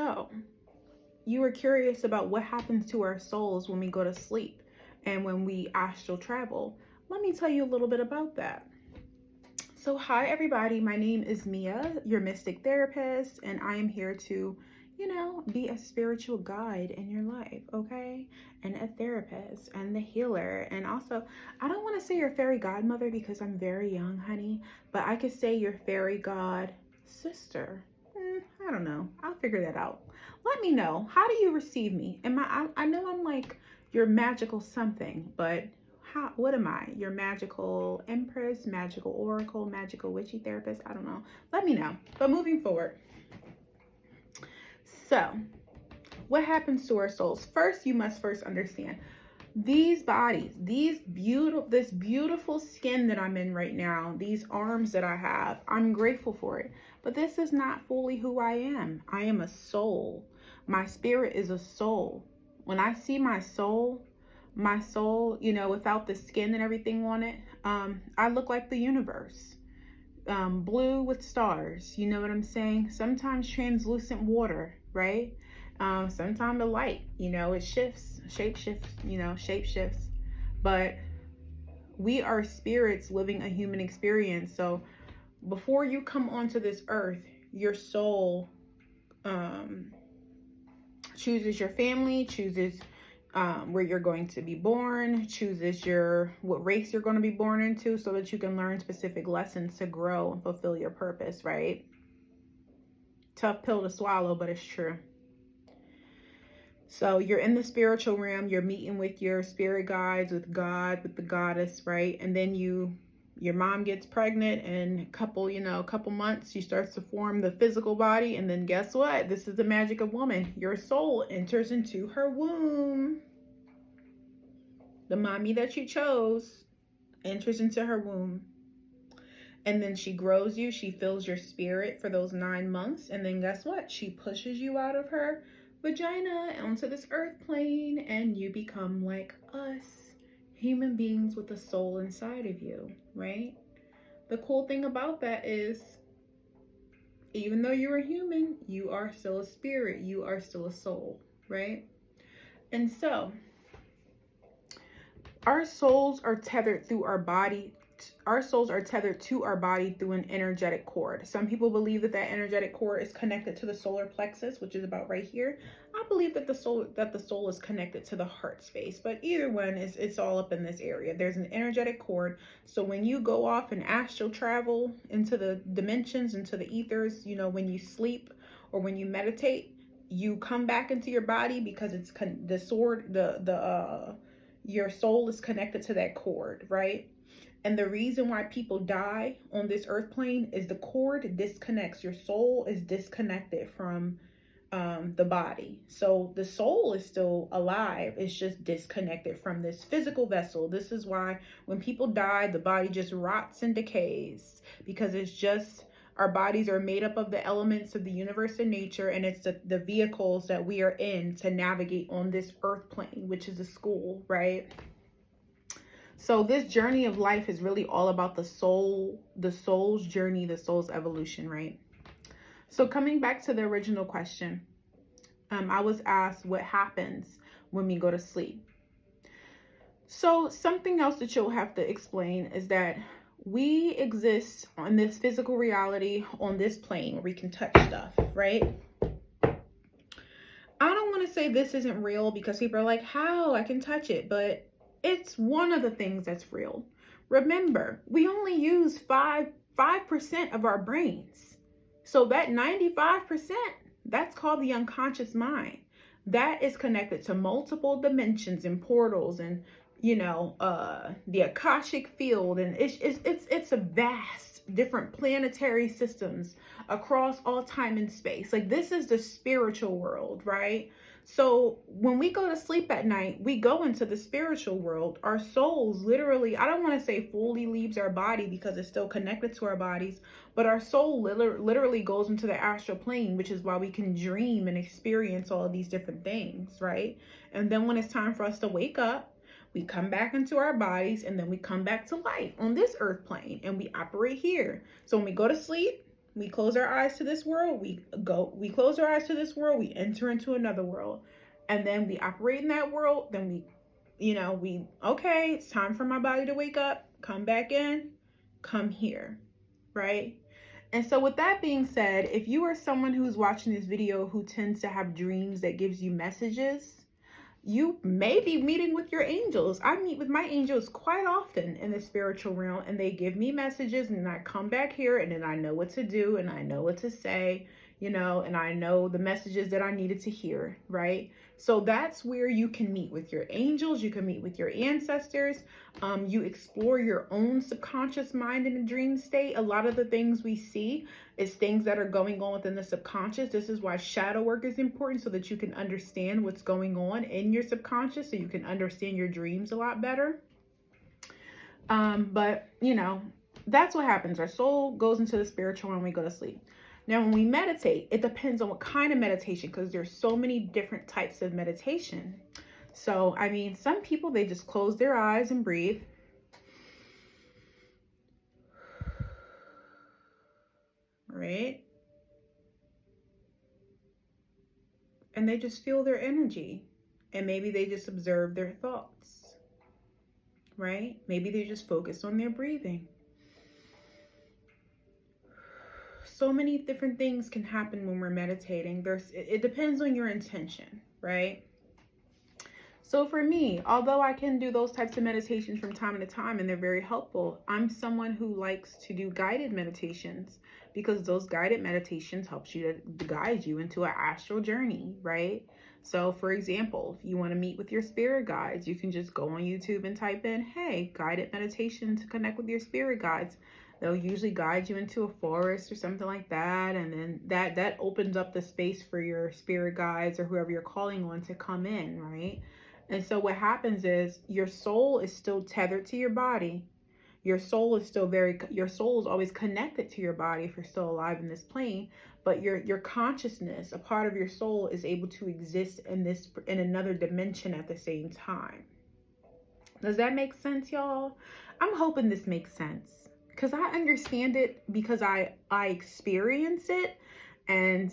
So, you were curious about what happens to our souls when we go to sleep and when we astral travel. Let me tell you a little bit about that. So, hi everybody, my name is Mia, your mystic therapist, and I am here to, be a spiritual guide in your life, okay? And a therapist and the healer. And also, I don't want to say your fairy godmother because I'm very young, honey, but I could say your fairy god sister. I don't know. I'll figure that out. Let me know. How do you receive me? I know I'm like your magical something, but what am I? Your magical empress, magical oracle, magical witchy therapist? I don't know. Let me know. But moving forward. So, what happens to our souls? First, you must understand these bodies, this beautiful skin that I'm in right now, these arms that I have, I'm grateful for it. But this is not fully who I am. I am a soul. My spirit is a soul. When I see my soul, without the skin and everything on it, I look like the universe. Blue with stars, you know what I'm saying? Sometimes translucent water, right? Sometimes the light, it shifts, shape shifts. But we are spirits living a human experience. So before you come onto this earth, your soul chooses your family, chooses where you're going to be born, chooses what race you're going to be born into, so that you can learn specific lessons to grow and fulfill your purpose, right? Tough pill to swallow, but it's true. So you're in the spiritual realm, you're meeting with your spirit guides, with God, with the goddess, right? And then your mom gets pregnant, and a couple months, she starts to form the physical body. And then guess what? This is the magic of woman. Your soul enters into her womb. The mommy that you chose enters into her womb. And then she grows you. She fills your spirit for those 9 months. And then guess what? She pushes you out of her vagina onto this earth plane, and you become like us, human beings with a soul inside of you, right? The cool thing about that is, even though you're a human, you are still a spirit, you are still a soul, right? And so our souls are tethered through our body. Our souls are tethered to our body through an energetic cord. Some people believe that energetic cord is connected to the solar plexus, which is about right here. I believe that the soul is connected to the heart space, but either one it's all up in this area. There's an energetic cord. So when you go off and astral travel into the dimensions, into the ethers, when you sleep or when you meditate, you come back into your body because it's your soul is connected to that cord, right? And the reason why people die on this earth plane is the cord disconnects. Your soul is disconnected from the body. So the soul is still alive. It's just disconnected from this physical vessel. This is why when people die, the body just rots and decays, because it's just, our bodies are made up of the elements of the universe and nature, and it's the vehicles that we are in to navigate on this earth plane, which is a school, right? So this journey of life is really all about the soul's journey, the soul's evolution, right? So coming back to the original question, I was asked what happens when we go to sleep. So something else that you'll have to explain is that we exist on this physical reality, on this plane where we can touch stuff, right? I don't want to say this isn't real, because people are like, how? I can touch it, but it's one of the things that's real. Remember, we only use 5% of our brains. So that 95%, that's called the unconscious mind. That is connected to multiple dimensions and portals, and the Akashic field, and it's a vast different planetary systems across all time and space. Like, this is the spiritual world, right? So when we go to sleep at night, we go into the spiritual world. Our souls literally, I don't want to say fully leaves our body because it's still connected to our bodies, but our soul literally goes into the astral plane, which is why we can dream and experience all of these different things, right? And then when it's time for us to wake up, we come back into our bodies, and then we come back to life on this earth plane, and we operate here. So when we go to sleep, We close our eyes to this world, we close our eyes to this world, we enter into another world, and then we operate in that world. Then okay, it's time for my body to wake up, come back in, come here, right? And so with that being said, if you are someone who's watching this video who tends to have dreams that gives you messages, you may be meeting with your angels. I meet with my angels quite often in the spiritual realm, and they give me messages, and I come back here, and then I know what to do, and I know what to say, and I know the messages that I needed to hear, right? So that's where you can meet with your angels. You can meet with your ancestors. You explore your own subconscious mind in a dream state. A lot of the things we see is things that are going on within the subconscious. This is why shadow work is important, so that you can understand what's going on in your subconscious, so you can understand your dreams a lot better. But that's what happens. Our soul goes into the spiritual when we go to sleep. Now, when we meditate, it depends on what kind of meditation, because there's so many different types of meditation. So, some people, they just close their eyes and breathe. Right? And they just feel their energy. And maybe they just observe their thoughts. Right? Maybe they just focus on their breathing. So many different things can happen when we're meditating. It depends on your intention, right? So for me, although I can do those types of meditations from time to time, and they're very helpful, I'm someone who likes to do guided meditations, because those guided meditations helps you to guide you into an astral journey, right? So for example, if you want to meet with your spirit guides, you can just go on YouTube and type in, hey, guided meditation to connect with your spirit guides. They'll usually guide you into a forest or something like that. And then that opens up the space for your spirit guides or whoever you're calling on to come in, right? And so what happens is your soul is still tethered to your body. Your soul is always connected to your body if you're still alive in this plane. But your consciousness, a part of your soul, is able to exist in another dimension at the same time. Does that make sense, y'all? I'm hoping this makes sense, because I understand it, because I experience it, and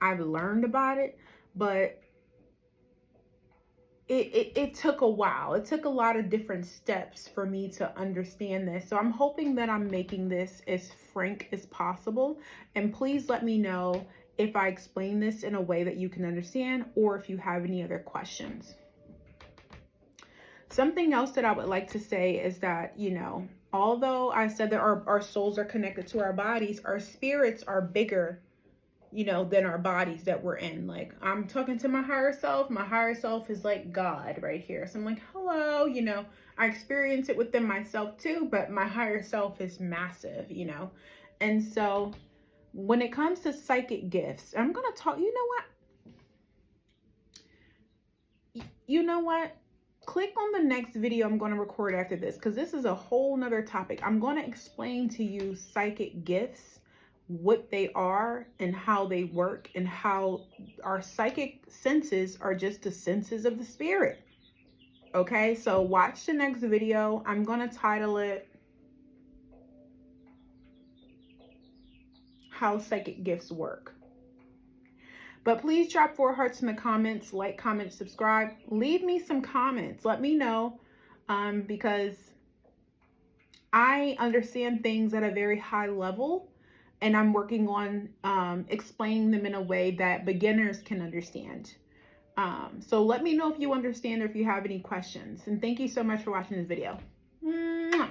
I've learned about it, but it took a while. It took a lot of different steps for me to understand this. So I'm hoping that I'm making this as frank as possible. And please let me know if I explain this in a way that you can understand, or if you have any other questions. Something else that I would like to say is that, although I said that our souls are connected to our bodies, our spirits are bigger, than our bodies that we're in. Like, I'm talking to my higher self. My higher self is like God right here. So I'm like, hello, I experience it within myself too, but my higher self is massive, And so when it comes to psychic gifts, I'm going to talk, you know what? Click on the next video I'm going to record after this, because this is a whole nother topic. I'm going to explain to you psychic gifts, what they are and how they work, and how our psychic senses are just the senses of the spirit. Okay, so watch the next video. I'm going to title it How Psychic Gifts Work. But please drop 4 hearts in the comments, like, comment, subscribe. Leave me some comments. Let me know, because I understand things at a very high level, and I'm working on explaining them in a way that beginners can understand. So let me know if you understand or if you have any questions. And thank you so much for watching this video. Mwah!